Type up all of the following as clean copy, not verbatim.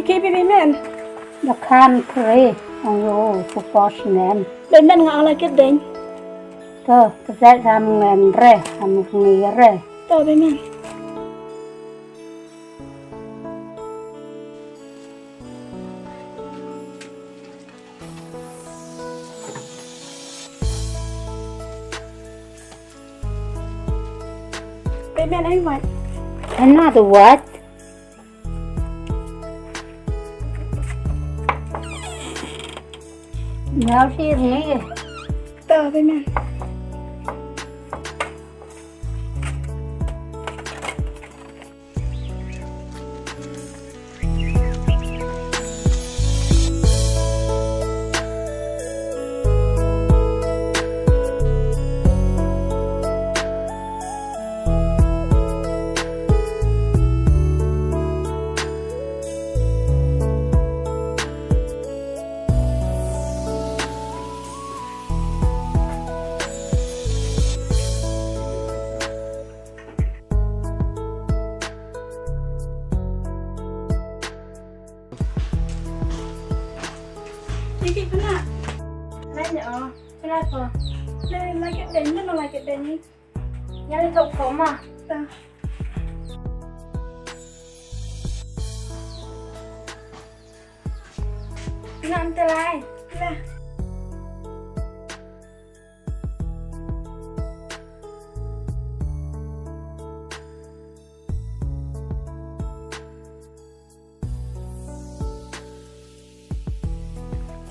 Iki pimen. Makan pre, ayo support nem. Pimen nggak lagi deng. Tuh, kita sama re, sama re. Tuh pimen. Pimen anh what? Another what? Now she's me. Tuh pimen. Iki kena. Nanya oh, kenapa? Lagi deng, mana lagi deng ni? Yang itu koma. Tuh. Nanti lain. Lah.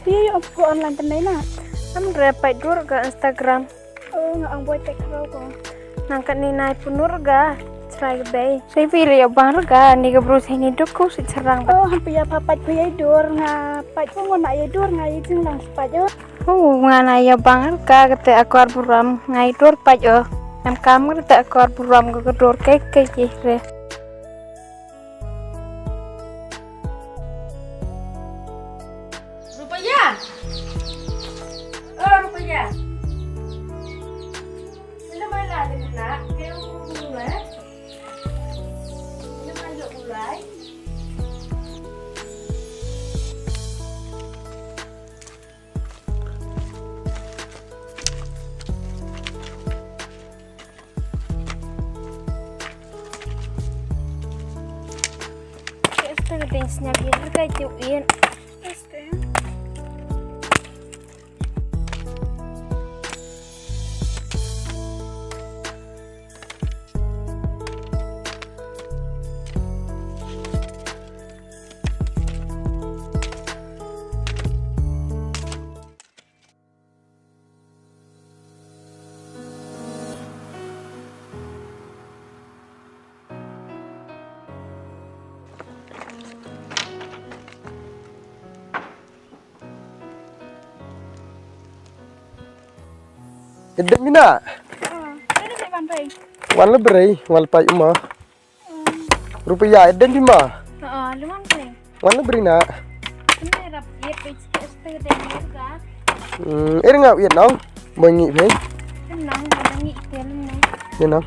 Iya, aku online pendai nak. Am repay dur ga Instagram. Oh, nggak ang buat tekro ko. Nangkat ni nai punur ga. Cerai bay. Saya pilih ya bang ga. Ni ga berusaha ni duku si cerang. Oh, hampir ya papat ko ya dur nga. Pat ko nggak ya dur nga itu lang sepat yo. Oh, ngana ya bang ga. Kata aku arburam ngai dur pat yo. Am kamu kata aku arburam ga dur keke jihre. Rupanya? Oh, rupanya. Ini mana ada nak? Kau mulai. Ini mana mulai? Esta ga densnya biar ga jauhin. Este. Edem mina. Ini saya bantai. Wan lebrai, wal pai uma. Rupiah edem bima. Lumayan sih. Wan lebrai na. Ini rap ye page esta ga densnya ga. Ngau yet nau. Bangi pe. Nang nang ikan nang. Ye nau.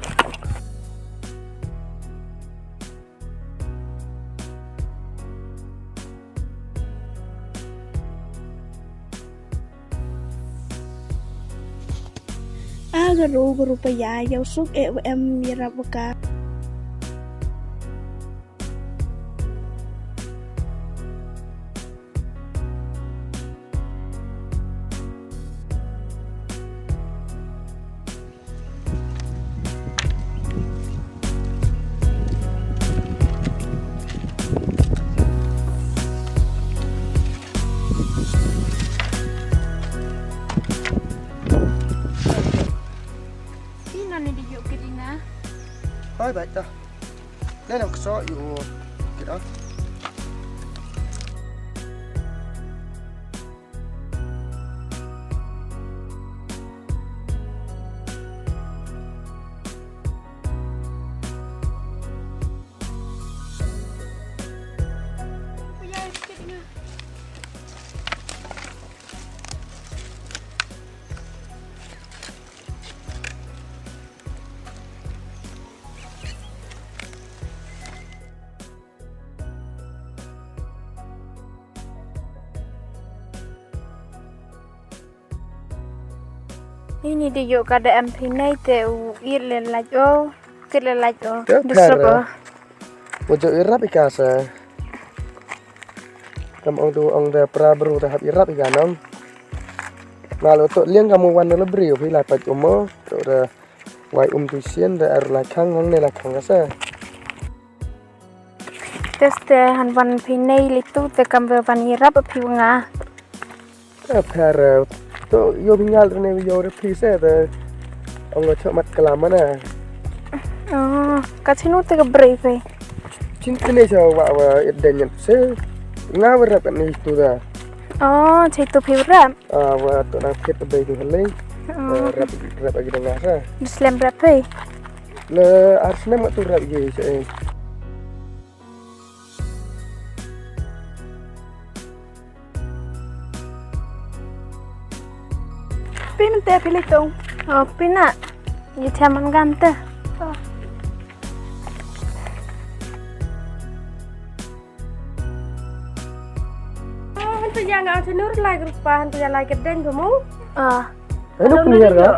Garu berupaya ya usuk em mirabaka. Hai baik dah. Nên aku so you kita. Ini dia yuk kada MP này teu ir le lajo, kit le lajo. Teu Disrup per. Ojo irap ikasa. Kam ông dah prabru tahap irap ikanong. Kalau tu liang kamu wan lebri, pilih pat umo, tu dah wai tuisian dah air lakang hang ne lakang kasa. Tes te han van MP này litu te kambe van irap api nga. Per tu yo pingal tu ne yo repi se dah ông ngồi chợ mặt kelam mana. Kat sinu te ke brave. Cinta ni saya wa idenya se ngawar kan ni tu dah. Oh, cerita piram. Wa tu nak fit bayi tu helai. Rap lagi dengar sa. Muslim berapa? Le arsna mak tu rap je saya. Pin teh pilih tong. Oh, pina. Ye chaman gante. Hantu yang nggak senur lagi rupa hantu yang lagi kedeng kamu. Ini penihar ka?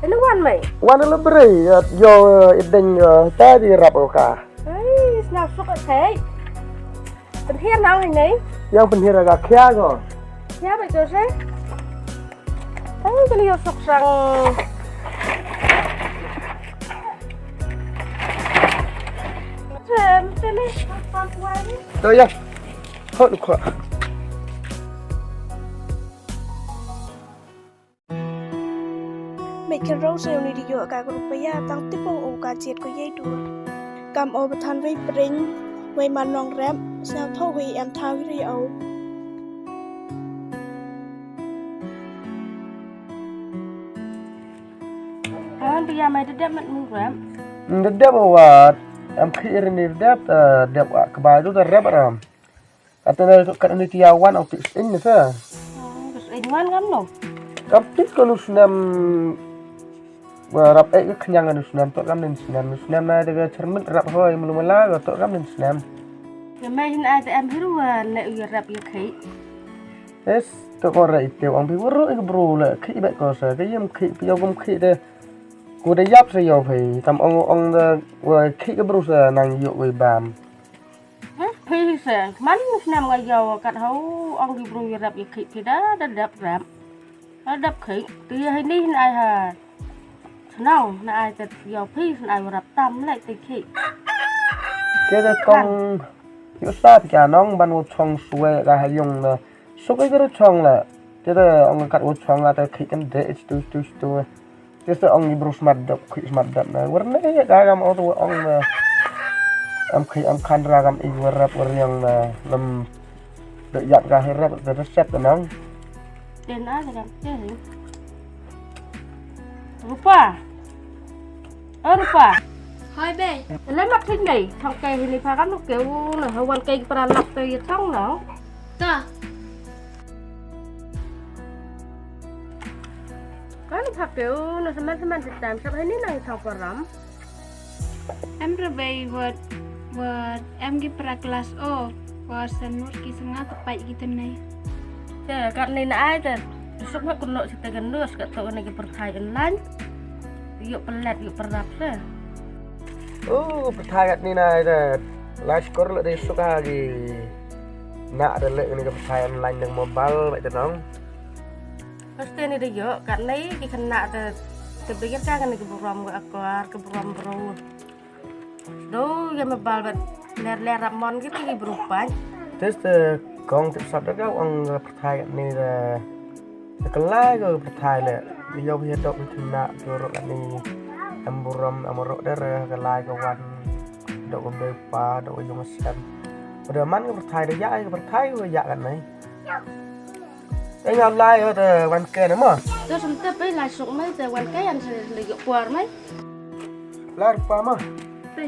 Ini wan mai. Wan lebri yo idenya tadi rap ka. Hei, snap suka thế. Penihar nào hình này? Yang penihar agak kya ko. Ya betul sih. Tapi kalau yo sok sang Macam ni, apa buat ni? Tu ya. Hot ko. Mấy cái rau xèo này đi dựa cả rupiah tăng tiếp phong ủ cả chiết của dây đuôi. Cầm ô bát than với bring, với màn nong rap, sao thâu hủy em thao với ấu. Hantu yang mai dedap mat muram. Dedap wa am khir ni dedap dedap kebai tu rap ram. Atau kat ni tiawan au tik in ni sa. Terus ini kan lo? Kapit ko nusnam rap kenyang nusnam tu kam nusnam na de cermin rap hoi mulumala tu kam nusnam. Yang mai hin ada am hiruan le rap ya kai. Es tu ko rai teu ang biwuru ik bro le khi bet ko sa ke yam khi yo gum khi de cô đã giáp sẽ vô thì tầm ông khi cái bro sa nang yo với bam. Phi sen, man nam ngai yo kat hau ong di bro rap ya kai pi da dap rap. Đập khỉ, từ hồi ní này hà, nào này từ giờ phi này rập tâm lại từ khỉ. Cái đó con, yếu sa thì cả nong ban một chong suy là hay dùng là số cái chong là, cái đó ông cắt một chong là từ khỉ cái để tu, cái đó ông đi bro smart đập này, warna cái gam auto ông khỉ ông khăn ra gam ý rap riêng là làm đợi dặn ra hay rap từ set của nó. Đến á thì làm cái gì? Rupa. Rupa. Hai be. Lấy mặt thích này, thằng cây thì này phá gắn nó kiểu là hơi quan cây para lọc từ trong nó. Ta. Cái nó phá kiểu nó semen thì tạm sao thấy nít này thằng quả rắm. Em berbagai word em gi pra kelas O. Wa senur ki sengat tepai kita nai. Thế cắt này ai thế? Sức mạnh con nội thì ta gần nửa cái tàu này cái perthai online. Yuk pelet yuk perap thế. Perthai kat ni na dah. Last score le dia suka lagi. Nak ada le ni ke perthai online dengan mobile macam tu. Pasti ni dia yuk kat ni cái khăn nạ thì berpikir kan cái program cái akar cái program pro. Do yang mobile bet ler ramon gitu cái berubah. Terus con tiếp sắp đó các ông perthai kat ni dah. Sekelai ke perthai le. Dia punya dok macam nak jorok kat ni. Amburam amorok darah kelai kawan dok bepa dok yung sen. Udah man ke perthai dah ya ke perthai ke ya kan ni. Ngam lai ada wan ke nama. Terus sempetไปหลายสุกไหมแต่วันแก่ยันเลยยกกว่าไหม Lar pa ma.ไป